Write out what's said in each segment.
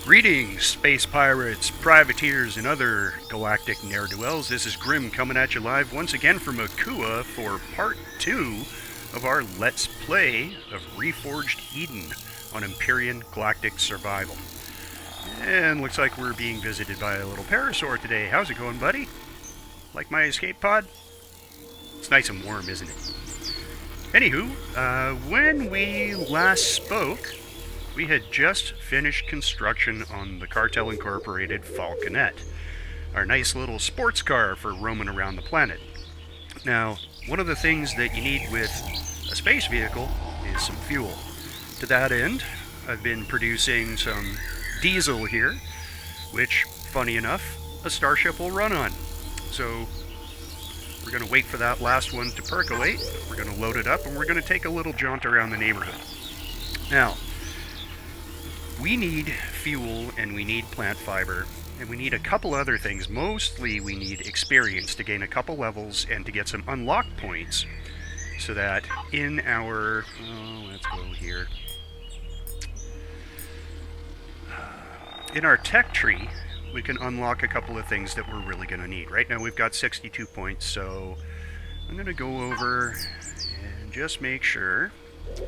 Greetings, space pirates, privateers, and other galactic ne'er-do-wells. This is Grim coming at you live once again from Akua for part 2 of our Let's Play of Reforged Eden on Empyrean Galactic Survival. And looks like we're being visited by a little parasaur today. How's it going, buddy? Like my escape pod? It's nice and warm, isn't it? Anywho, when we last spoke, we had just finished construction on the Cartel Incorporated Falconet, our nice little sports car for roaming around the planet. Now, one of the things that you need with a space vehicle is some fuel. To that end, I've been producing some diesel here, which, funny enough, a starship will run on. So, we're going to wait for that last one to percolate, we're going to load it up, and we're going to take a little jaunt around the neighborhood. Now, we need fuel, and we need plant fiber, and we need a couple other things. Mostly we need experience to gain a couple levels and to get some unlock points, so that in our... let's go here. In our tech tree, we can unlock a couple of things that we're really going to need. Right now we've got 62 points, so I'm going to go over and just make sure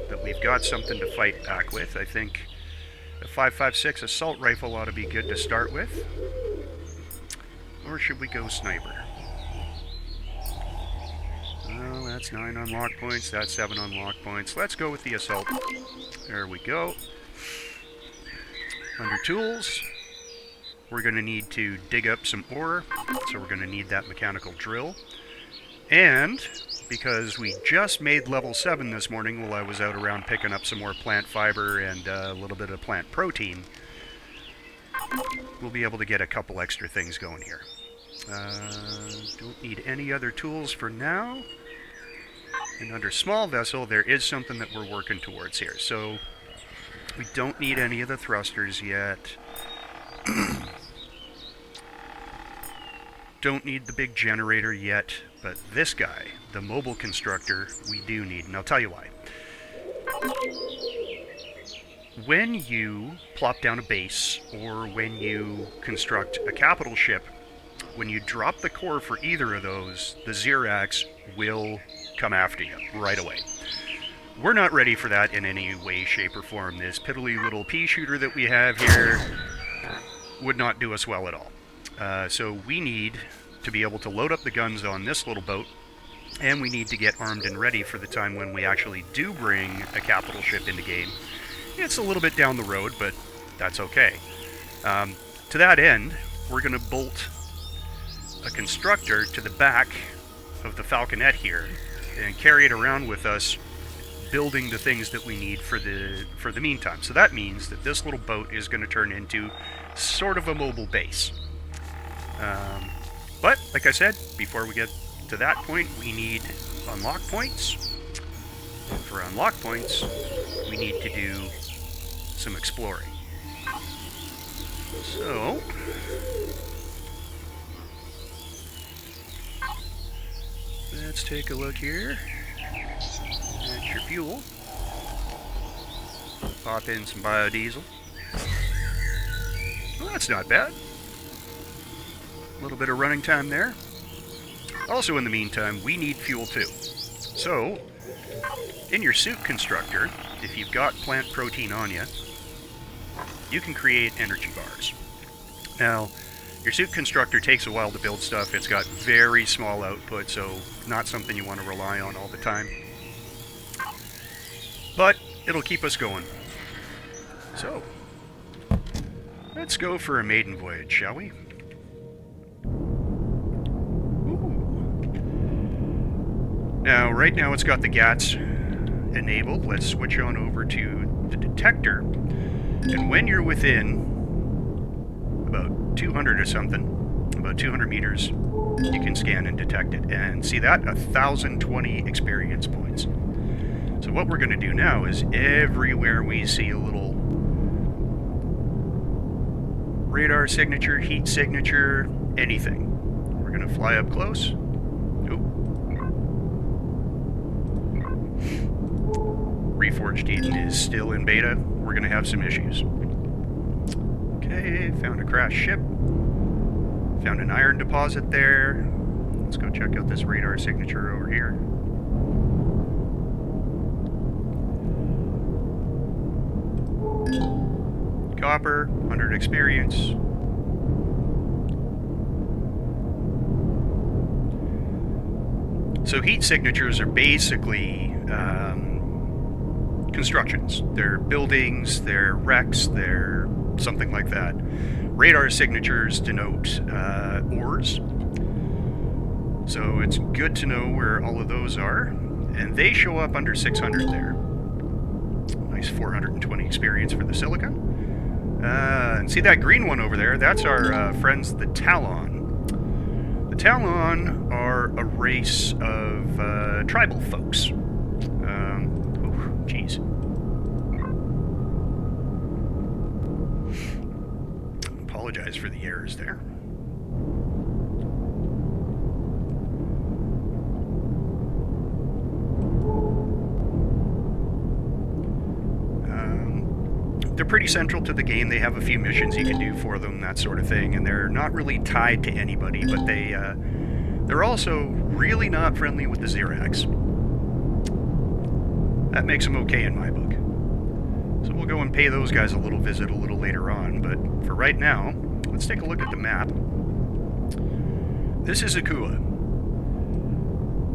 that we've got something to fight back with. I think a 5.56 assault rifle ought to be good to start with. Or should we go sniper? Well, that's 9 unlock points, that's 7 unlock points. Let's go with the assault. There we go. Under tools, we're going to need to dig up some ore, so we're going to need that mechanical drill. And because we just made level 7 this morning while I was out around picking up some more plant fiber and a little bit of plant protein, we'll be able to get a couple extra things going here. Don't need any other tools for now. And under small vessel, there is something that we're working towards here. So we don't need any of the thrusters yet. Don't need the big generator yet, but this guy, the mobile constructor, we do need, and I'll tell you why. When you plop down a base, or when you construct a capital ship, when you drop the core for either of those, the Xerax will come after you right away. We're not ready for that in any way, shape, or form. This piddly little pea shooter that we have here would not do us well at all. So we need to be able to load up the guns on this little boat, and we need to get armed and ready for the time when we actually do bring a capital ship into game. It's a little bit down the road, but that's okay. To that end, we're going to bolt a constructor to the back of the Falconet here and carry it around with us, building the things that we need for the meantime. So that means that this little boat is going to turn into sort of a mobile base. But, like I said, before we get to that point, we need unlock points. And for unlock points, we need to do some exploring. So, let's take a look here. That's your fuel. Pop in some biodiesel. Well, that's not bad. A little bit of running time there. Also, in the meantime, we need fuel too. So, in your suit constructor, if you've got plant protein on you, you can create energy bars. Now, your suit constructor takes a while to build stuff. It's got very small output, so not something you want to rely on all the time. But it'll keep us going. So, let's go for a maiden voyage, shall we? Now, right now it's got the GATs enabled. Let's switch on over to the detector. And when you're within about 200 or something, about 200 meters, you can scan and detect it. And see that? 1,020 experience points. So what we're going to do now is everywhere we see a little radar signature, heat signature, anything, we're going to fly up close. Reforged Eden is still in beta. We're going to have some issues. Okay, Okay, found a crashed ship. Found an iron deposit there. Let's go check out this radar signature over here. Copper, 100 experience. So heat signatures are basically constructions. They're buildings, they're wrecks, they're something like that. Radar signatures denote ores. So it's good to know where all of those are. And they show up under 600 there. Nice 420 experience for the silicon. And see that green one over there? That's our friends, the Talon. The Talon are a race of tribal folks. Jeez. Apologize for the errors there. They're pretty central to the game. They have a few missions you can do for them, that sort of thing, and they're not really tied to anybody, but they're also really not friendly with the Xerax. That makes them okay in my book. So we'll go and pay those guys a little visit a little later on, but for right now, let's take a look at the map. This is Akua.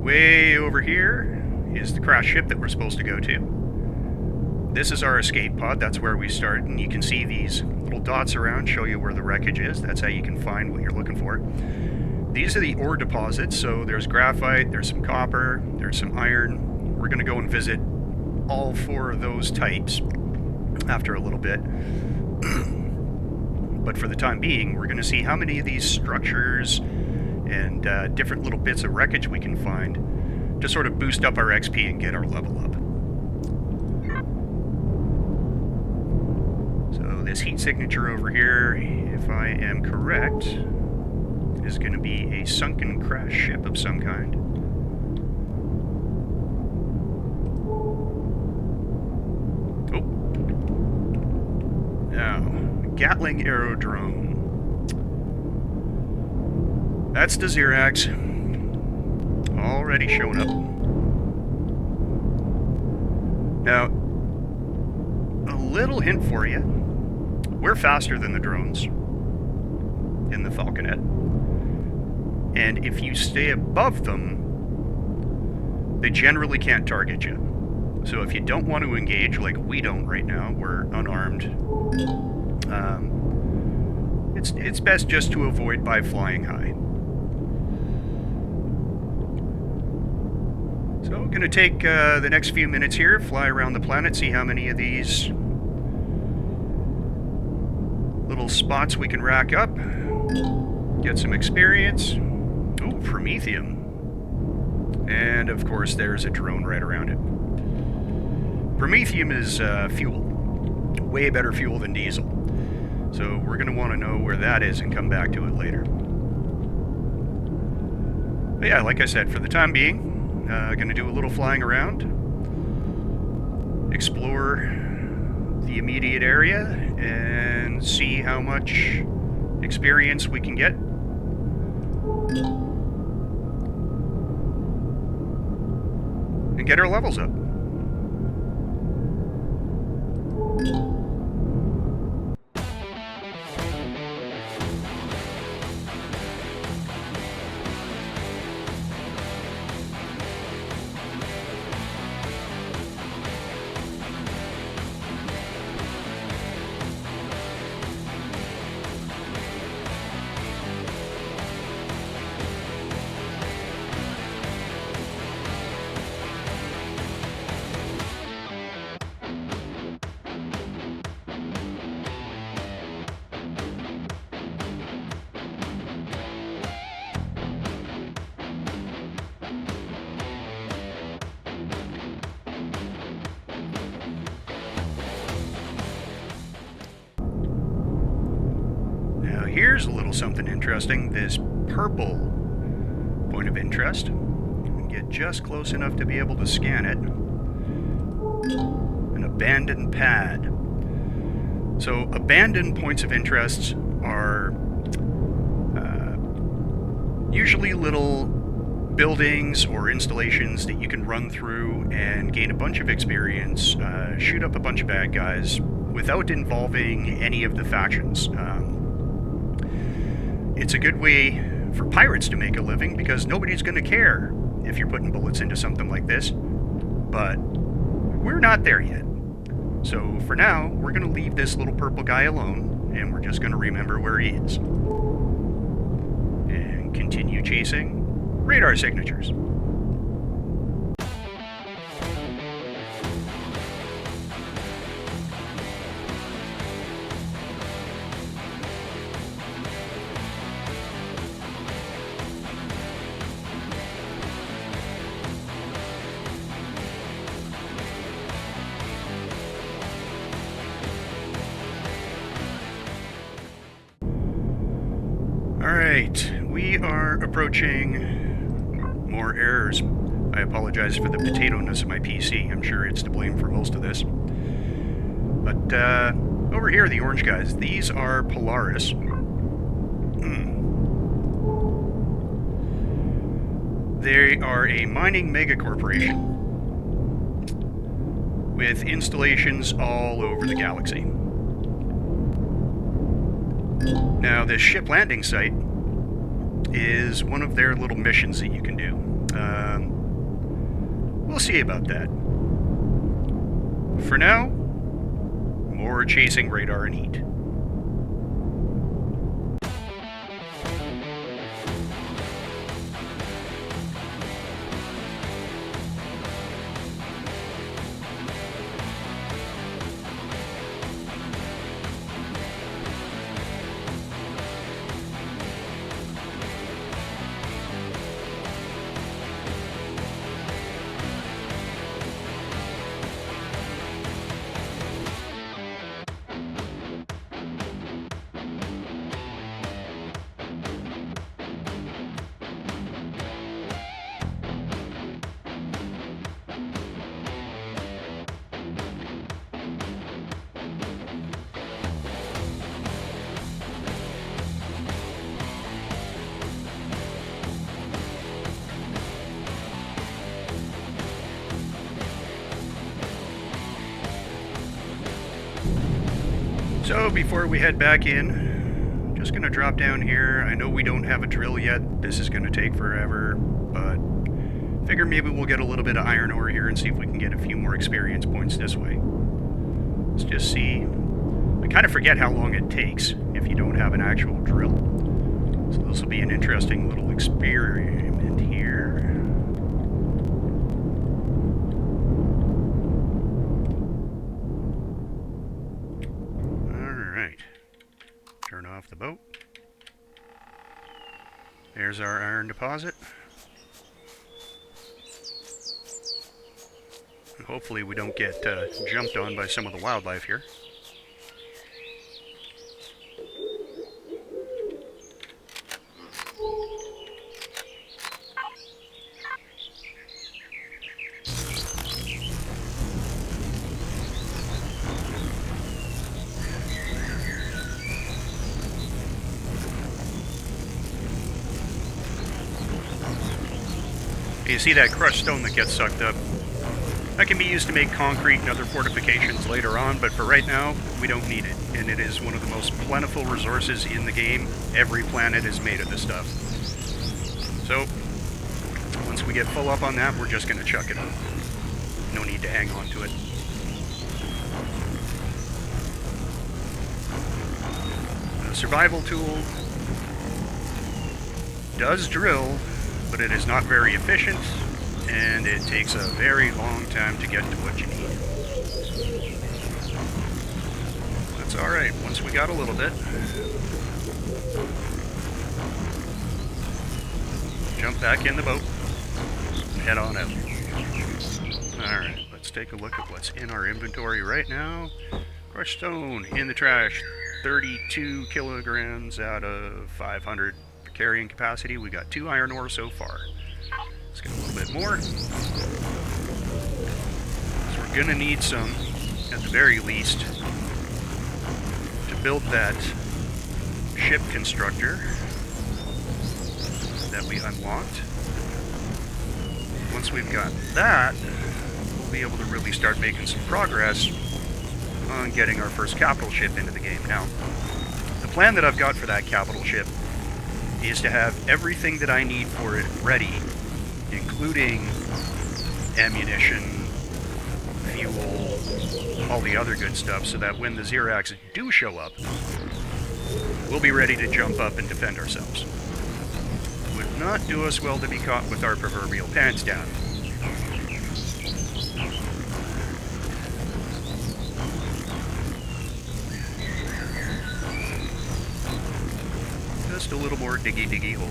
Way over here is the crash ship that we're supposed to go to. This is our escape pod. That's where we start, and you can see these little dots around show you where the wreckage is. That's how you can find what you're looking for. These are the ore deposits, so there's graphite, there's some copper, there's some iron. We're going to go and visit all 4 of those types after a little bit. But for the time being, we're going to see how many of these structures and different little bits of wreckage we can find to sort of boost up our XP and get our level up. So this heat signature over here, if I am correct, is going to be a sunken crash ship of some kind. Now, Gatling Aerodrome. That's the Xerax. Already showing up. Now, a little hint for you. We're faster than the drones in the Falconet. And if you stay above them, they generally can't target you. So if you don't want to engage, like we don't right now, we're unarmed, it's best just to avoid by flying high. So I'm going to take the next few minutes here, fly around the planet, see how many of these little spots we can rack up, get some experience. Ooh, Promethium. And of course there's a drone right around it. Promethium is fuel. Way better fuel than diesel. So we're going to want to know where that is and come back to it later. But yeah, like I said, for the time being, going to do a little flying around, explore the immediate area, and see how much experience we can get. And get our levels up. Here's a little something interesting. This purple point of interest. Get just close enough to be able to scan it. An abandoned pad. So abandoned points of interest are usually little buildings or installations that you can run through and gain a bunch of experience, shoot up a bunch of bad guys without involving any of the factions. It's a good way for pirates to make a living because nobody's going to care if you're putting bullets into something like this. But we're not there yet. So for now, we're going to leave this little purple guy alone, and we're just going to remember where he is. And continue chasing radar signatures. Alright, we are approaching more errors. I apologize for the potato-ness of my PC. I'm sure it's to blame for most of this. But over here, the orange guys, these are Polaris. They are a mining megacorporation with installations all over the galaxy. Now, this ship landing site is one of their little missions that you can do. We'll see about that. For now, more chasing radar and heat. So before we head back in, just going to drop down here. I know we don't have a drill yet. This is going to take forever, but figure maybe we'll get a little bit of iron ore here and see if we can get a few more experience points this way. Let's just see. I kind of forget how long it takes if you don't have an actual drill. So this will be an interesting little experiment here. Turn off the boat. There's our iron deposit. And hopefully we don't get jumped on by some of the wildlife here. You see that crushed stone that gets sucked up? That can be used to make concrete and other fortifications later on, but for right now, we don't need it. And it is one of the most plentiful resources in the game. Every planet is made of this stuff. So, once we get full up on that, we're just going to chuck it up. No need to hang on to it. The survival tool does drill, but it is not very efficient, and it takes a very long time to get to what you need. That's alright, once we got a little bit. Jump back in the boat, and head on out. Alright, let's take a look at what's in our inventory right now. Crushed stone in the trash, 32 kilograms out of 500. Carrying capacity. We got 2 iron ore so far. Let's get a little bit more. So we're gonna need some, at the very least, build that ship constructor that we unlocked. Once we've got that, we'll be able to really start making some progress on getting our first capital ship into the game. Now, the plan that I've got for that capital ship is to have everything that I need for it ready, including ammunition, fuel, all the other good stuff, so that when the Xerax do show up, we'll be ready to jump up and defend ourselves. Would not do us well to be caught with our proverbial pants down. Just a little more diggy hole.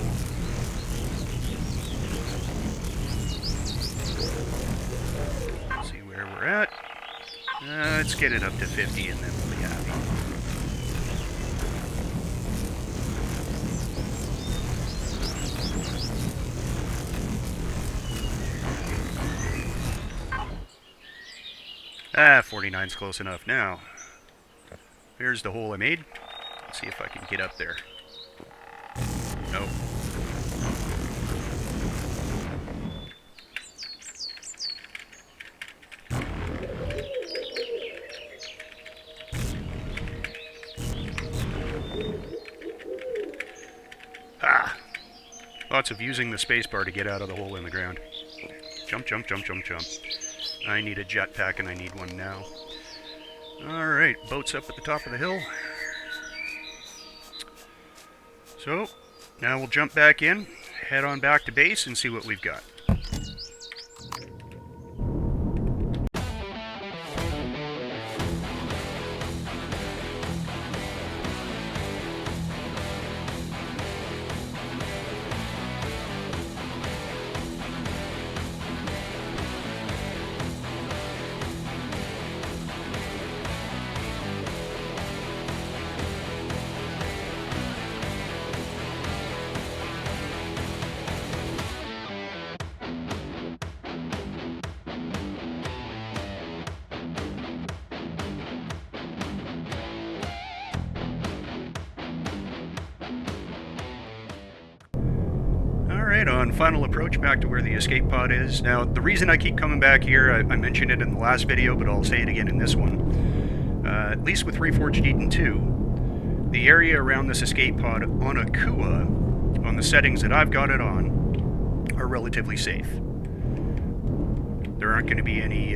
Let's see where we're at. Let's get it up to 50 and then we'll be happy. Ah, 49's close enough now. Here's the hole I made. Let's see if I can get up there. Nope. Ah! Lots of using the spacebar to get out of the hole in the ground. Jump, jump, jump, jump, jump. I need a jetpack and I need one now. Alright, boat's up at the top of the hill. So, now we'll jump back in, head on back to base and see what we've got. Alright, on final approach back to where the escape pod is. Now, the reason I keep coming back here, I mentioned it in the last video, but I'll say it again in this one. At least with Reforged Eden 2, the area around this escape pod on Akua, on the settings that I've got it on, are relatively safe. There aren't going to be any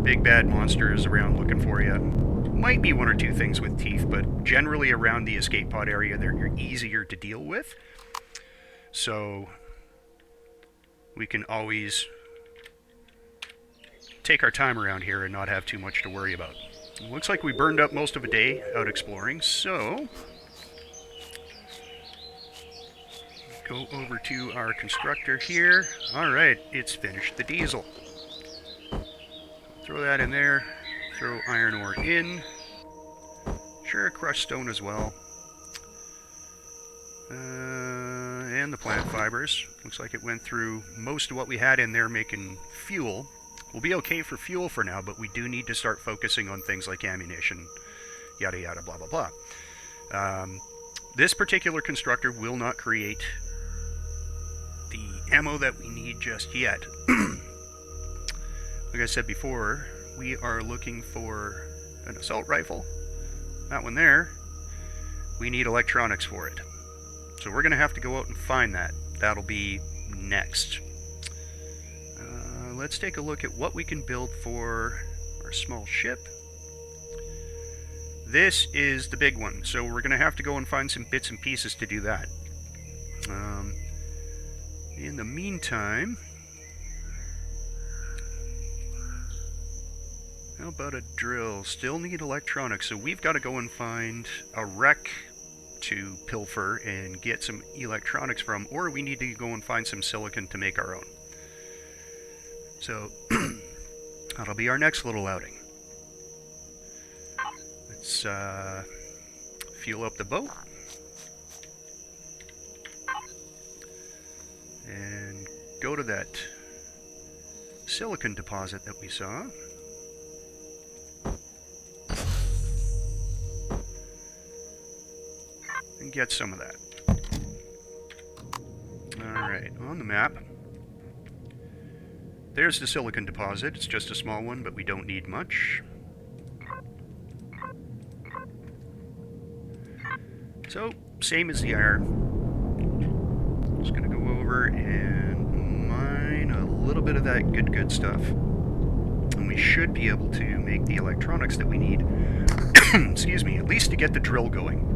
big bad monsters around looking for you. Might be one or two things with teeth, but generally around the escape pod area, they're easier to deal with. So we can always take our time around here and not have too much to worry about. It looks like we burned up most of a day out exploring, so go over to our constructor here. Alright, it's finished the diesel. Throw that in there, throw iron ore in. Sure, crushed stone as well. And the plant fibers. Looks like it went through most of what we had in there making fuel. We'll be okay for fuel for now, but we do need to start focusing on things like ammunition, yada yada, blah blah blah. This particular constructor will not create the ammo that we need just yet. Like I said before, we are looking for an assault rifle. That one there. We need electronics for it. So we're going to have to go out and find that. That'll be next. Let's take a look at what we can build for our small ship. This is the big one, so we're going to have to go and find some bits and pieces to do that. In the meantime, how about a drill? Still need electronics, so we've got to go and find a wreck to pilfer and get some electronics from, or we need to go and find some silicon to make our own. So that'll be our next little outing. Let's fuel up the boat and go to that silicon deposit that we saw. and get some of that. Alright, on the map. There's the silicon deposit. It's just a small one, but we don't need much. So, same as the iron. Just gonna go over and mine a little bit of that good stuff. And we should be able to make the electronics that we need, excuse me, at least to get the drill going.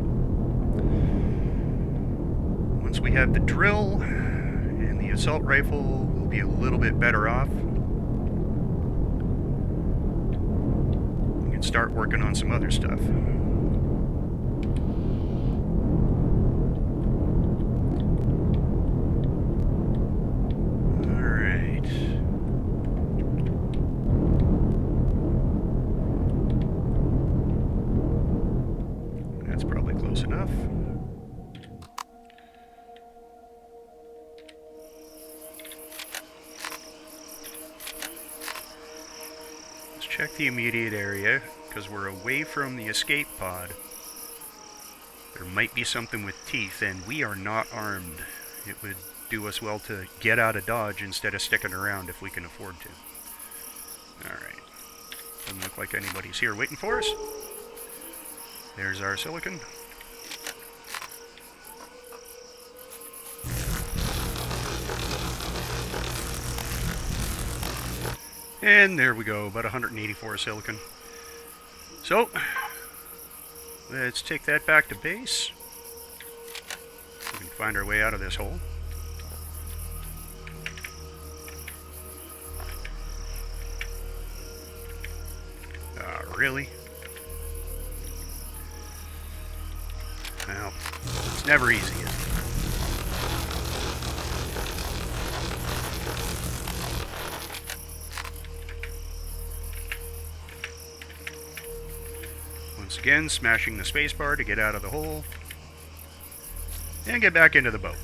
Once we have the drill and the assault rifle, we'll be a little bit better off. We can start working on some other stuff. Enough. Let's check the immediate area, because we're away from the escape pod. There might be something with teeth, and we are not armed. It would do us well to get out of Dodge instead of sticking around if we can afford to. Alright. Doesn't look like anybody's here waiting for us. There's our silicon. And there we go, about 184 silicon. So, let's take that back to base. We can find our way out of this hole. Really? Well, it's never easy, is it? Once again, smashing the spacebar to get out of the hole, and get back into the boat.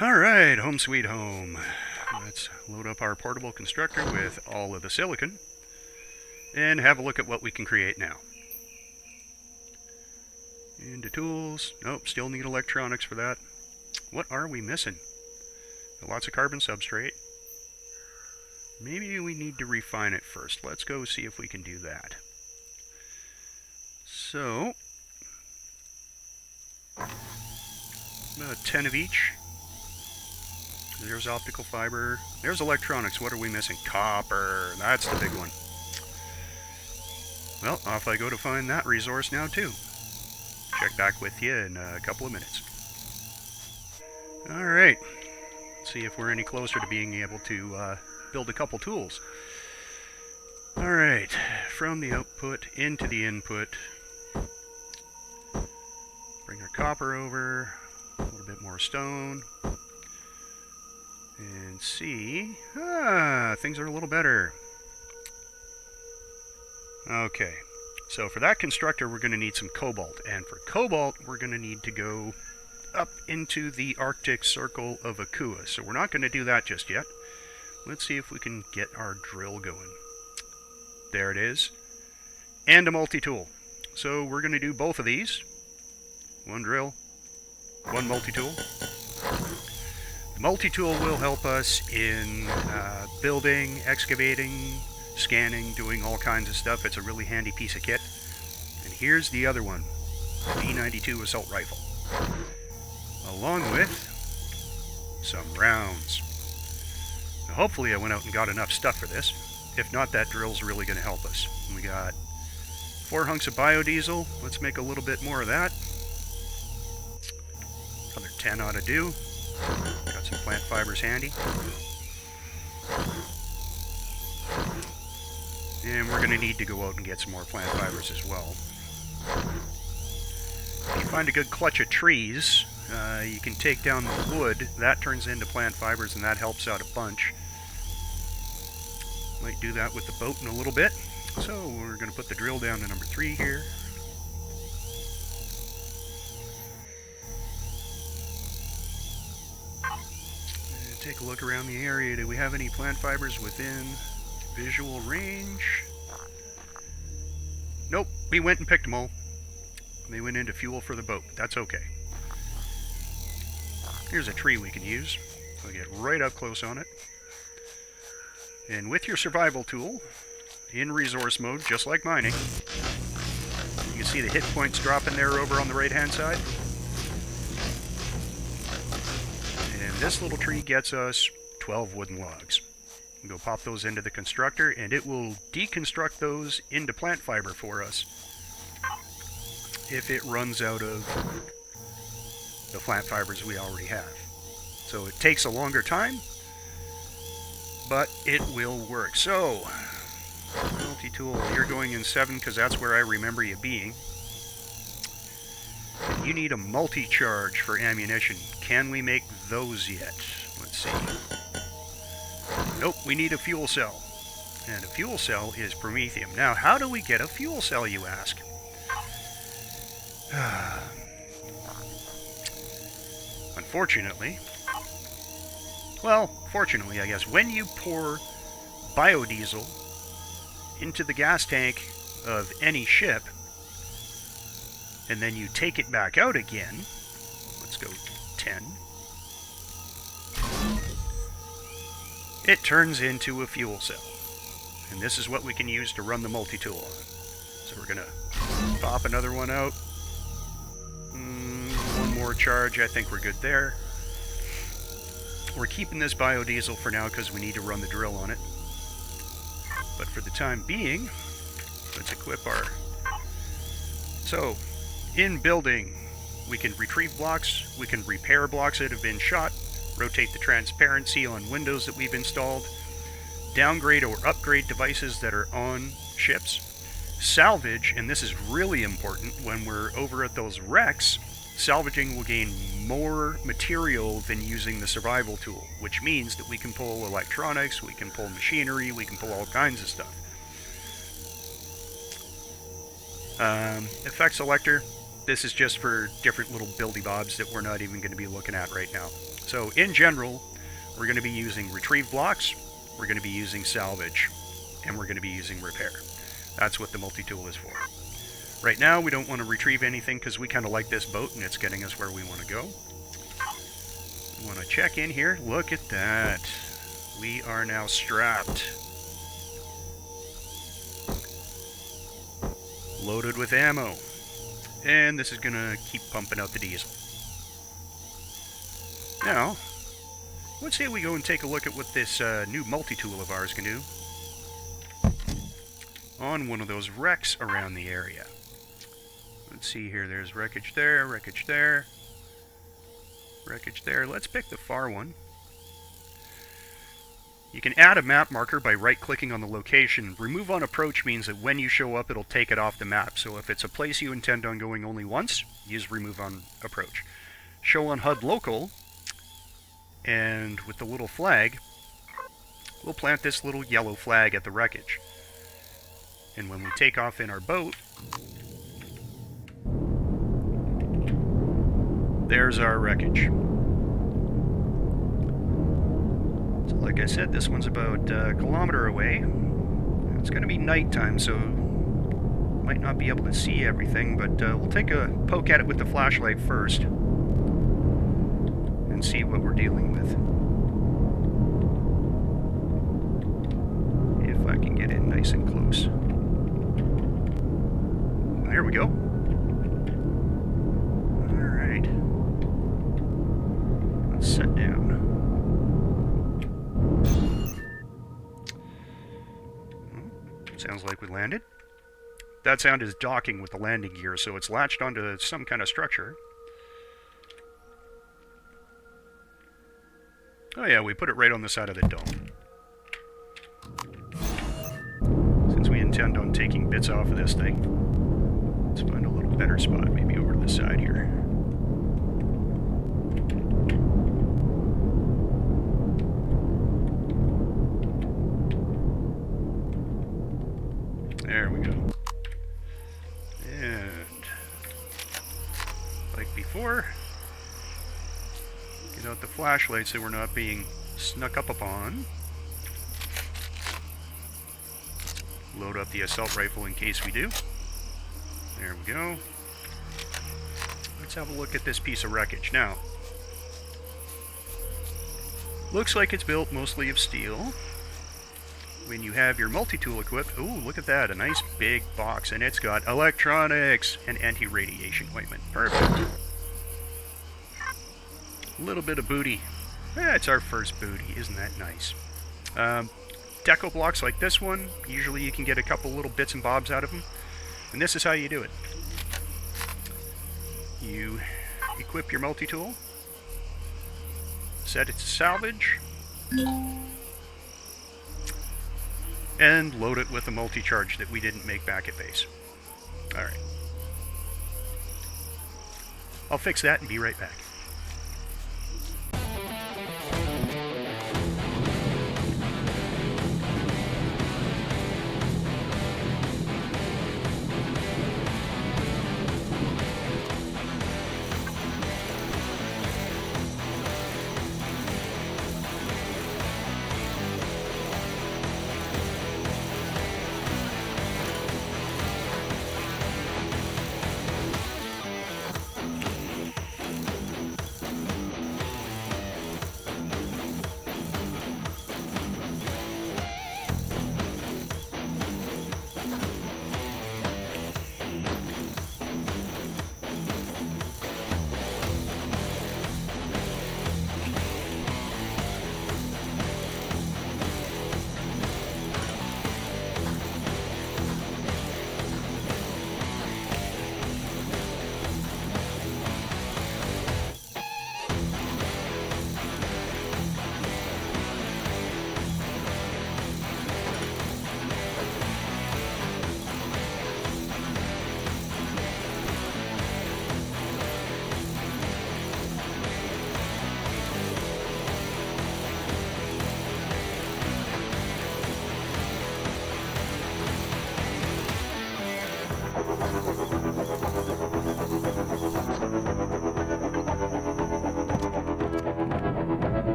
Alright, home sweet home. Let's load up our portable constructor with all of the silicon and have a look at what we can create now. Into tools. Nope, still need electronics for that. What are we missing? Lots of carbon substrate. Maybe we need to refine it first. Let's go see if we can do that. So, about 10 of each. There's optical fiber. There's electronics. What are we missing? Copper. That's the big one. Well, off I go to find that resource now, too. Check back with you in a couple of minutes. Alright. See if we're any closer to being able to build a couple tools. Alright. From the output into the input. Bring our copper over. A little bit more stone. And see, things are a little better. Okay, so for that constructor we're going to need some cobalt, and for cobalt we're going to need to go up into the Arctic Circle of Akua, so we're not going to do that just yet. Let's see if we can get our drill going. There it is, and a multi-tool. So we're going to do both of these. One drill, one multi-tool. Multi-tool will help us in building, excavating, scanning, doing all kinds of stuff. It's a really handy piece of kit. And here's the other one, B92 assault rifle, along with some rounds. Now, hopefully I went out and got enough stuff for this. If not, that drill's really going to help us. We got 4 hunks of biodiesel. Let's make a little bit more of that. Another 10 ought to do. Got some plant fibers handy. And we're going to need to go out and get some more plant fibers as well. If you find a good clutch of trees, you can take down the wood. That turns into plant fibers, and that helps out a bunch. Might do that with the boat in a little bit. So we're going to put the drill down to number 3 here. And take a look around the area. Do we have any plant fibers within visual range? Nope, we went and picked them all. They went into fuel for the boat. That's okay. Here's a tree we can use. We'll get right up close on it. And with your survival tool, in resource mode, just like mining, you can see the hit points dropping there over on the right-hand side. And this little tree gets us 12 wooden logs. We'll go pop those into the constructor, and it will deconstruct those into plant fiber for us if it runs out of the plant fibers we already have. So it takes a longer time, but it will work. So, multi-tool, you're going in 7 because that's where I remember you being. And you need a multi-charge for ammunition. Can we make those yet? Let's see. Nope, we need a fuel cell. And a fuel cell is promethium. Now, how do we get a fuel cell, you ask? Unfortunately, well, fortunately, I guess, when you pour biodiesel into the gas tank of any ship, and then you take it back out again, let's go 10, it turns into a fuel cell. And this is what we can use to run the multi-tool on. So we're going to pop another one out. One more charge, I think we're good there. We're keeping this biodiesel for now because we need to run the drill on it. But for the time being, let's equip our... So, in building, we can retrieve blocks, we can repair blocks that have been shot, rotate the transparency on windows that we've installed, downgrade or upgrade devices that are on ships, salvage, and this is really important when we're over at those wrecks. Salvaging will gain more material than using the survival tool, which means that we can pull electronics, we can pull machinery, we can pull all kinds of stuff. Effect selector, this is just for different little buildy bobs that we're not even going to be looking at right now. So in general, we're going to be using retrieve blocks, we're going to be using salvage, and we're going to be using repair. That's what the multi-tool is for. Right now, we don't want to retrieve anything because we kind of like this boat and it's getting us where we want to go. We want to check in here. Look at that. We are now strapped. Loaded with ammo. And this is going to keep pumping out the diesel. Now, let's say we go and take a look at what this new multi-tool of ours can do on one of those wrecks around the area. Let's see here, there's wreckage there, wreckage there, wreckage there. Let's pick the far one. You can add a map marker by right-clicking on the location. Remove on approach means that when you show up, it'll take it off the map. So if it's a place you intend on going only once, use remove on approach. Show on HUD local, and with the little flag, we'll plant this little yellow flag at the wreckage. And when we take off in our boat, there's our wreckage. So like I said, this one's about a kilometer away. It's going to be nighttime, so might not be able to see everything, but we'll take a poke at it with the flashlight first and see what we're dealing with. If I can get in nice and close. There we go. Alright. Let's sit down. Sounds like we landed. That sound is docking with the landing gear, so it's latched onto some kind of structure. Oh yeah, we put it right on the side of the dome. Since we intend on taking bits off of this thing, let's find a little better spot, maybe over to the side here. There we go. And like before, get out the flashlight so we're not being snuck up upon. Load up the assault rifle in case we do. There we go. Let's have a look at this piece of wreckage. Now, looks like it's built mostly of steel. When you have your multi-tool equipped, ooh, look at that, a nice big box, and it's got electronics and anti-radiation ointment. Perfect. A little bit of booty. It's our first booty, isn't that nice? Deco blocks like this one, usually you can get a couple little bits and bobs out of them, and this is how you do it. You equip your multi-tool, set it to salvage, and load it with a multi-charge that we didn't make back at base. Alright. I'll fix that and be right back.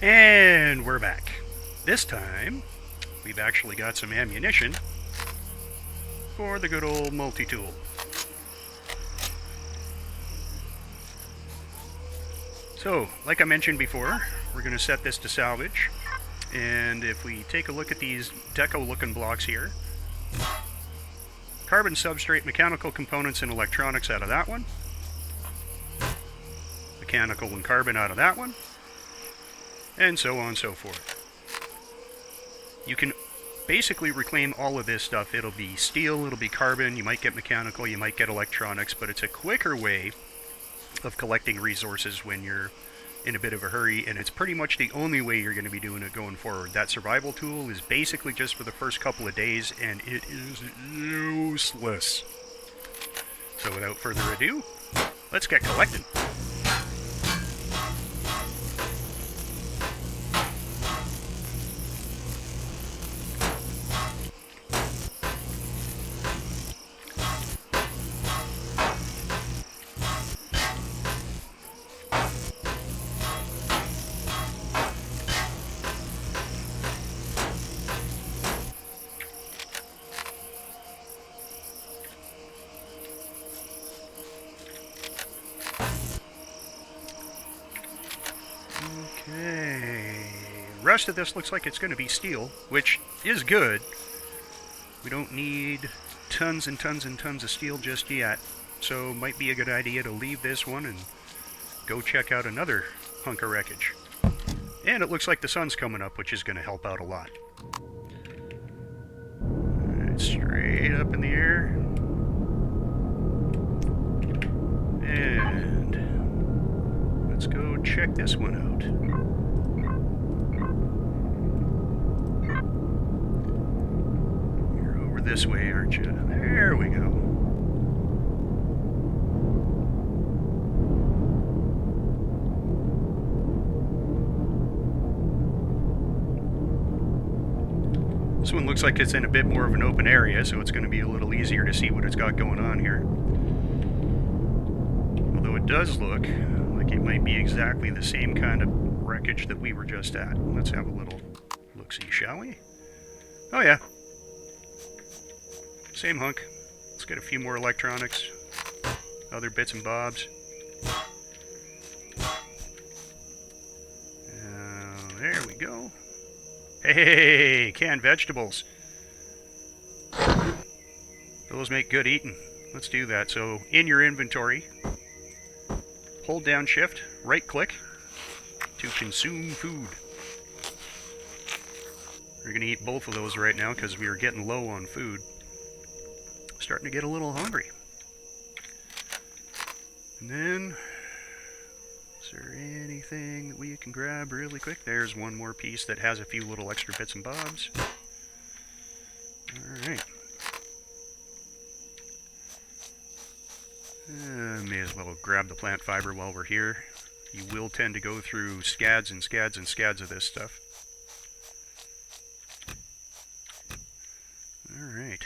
And we're back. This time, we've actually got some ammunition for the good old multi-tool. So, like I mentioned before, we're going to set this to salvage. And if we take a look at these deco-looking blocks here, carbon substrate, mechanical components, and electronics out of that one. Mechanical and carbon out of that one. And so on and so forth. You can basically reclaim all of this stuff. It'll be steel, it'll be carbon, you might get mechanical, you might get electronics, but it's a quicker way of collecting resources when you're in a bit of a hurry, and it's pretty much the only way you're going to be doing it going forward. That survival tool is basically just for the first couple of days, and it is useless. So without further ado, let's get collecting. Okay, rest of this looks like it's going to be steel, which is good. We don't need tons and tons and tons of steel just yet, so might be a good idea to leave this one and go check out another hunk of wreckage. And it looks like the sun's coming up, which is going to help out a lot. Alright, straight up in the air. And let's go check this one out. You're over this way, aren't you? There we go. This one looks like it's in a bit more of an open area, so it's going to be a little easier to see what it's got going on here. Although it does look like it might be exactly the same kind of wreckage that we were just at. Let's have a little look-see, shall we? Oh yeah. Same hunk. Let's get a few more electronics, other bits and bobs. There we go. Hey, canned vegetables. Those make good eating. Let's do that. So, in your inventory, hold down shift, right click to consume food. We're going to eat both of those right now because we are getting low on food. Starting to get a little hungry. And then, is there anything that we can grab really quick? There's one more piece that has a few little extra bits and bobs. Alright. May as well grab the plant fiber while we're here. You will tend to go through scads and scads and scads of this stuff. Alright.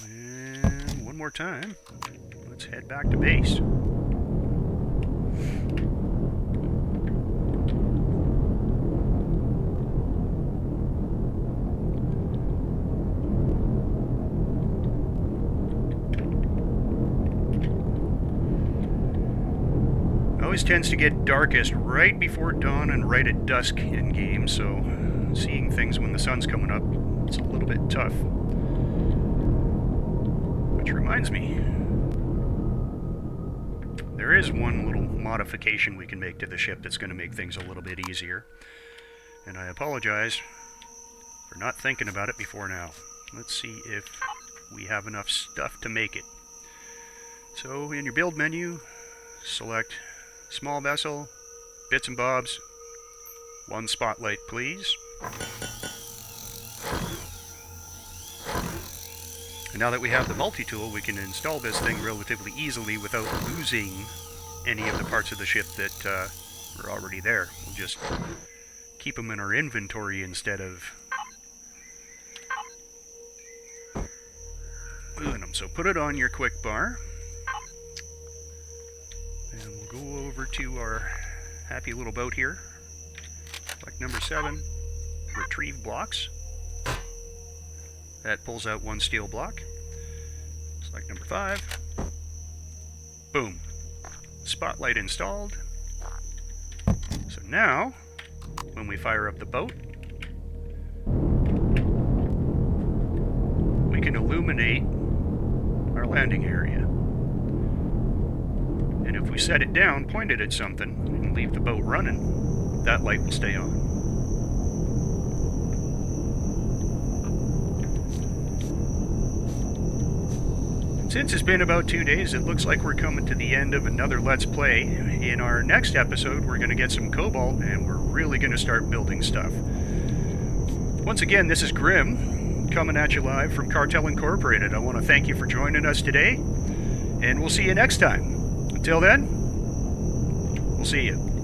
And one more time, let's head back to base. Always tends to get darkest right before dawn and right at dusk in game, so seeing things when the sun's coming up, it's a little bit tough. Which reminds me, there is one little modification we can make to the ship that's going to make things a little bit easier. And I apologize for not thinking about it before now. Let's see if we have enough stuff to make it. So in your build menu, select small vessel, bits and bobs, one spotlight please. And now that we have the multi-tool, we can install this thing relatively easily without losing any of the parts of the ship that are already there. We'll just keep them in our inventory instead of moving them. So put it on your quick bar. And we'll go over to our happy little boat here. Select number 7, retrieve blocks. That pulls out one steel block. Select number 5. Boom. Spotlight installed. So now, when we fire up the boat, we can illuminate our landing area. And if we set it down, point it at something, and leave the boat running, that light will stay on. Since it's been about 2 days, it looks like we're coming to the end of another Let's Play. In our next episode, we're going to get some cobalt, and we're really going to start building stuff. Once again, this is Grim, coming at you live from Cartel Incorporated. I want to thank you for joining us today, and we'll see you next time. Until then, we'll see you.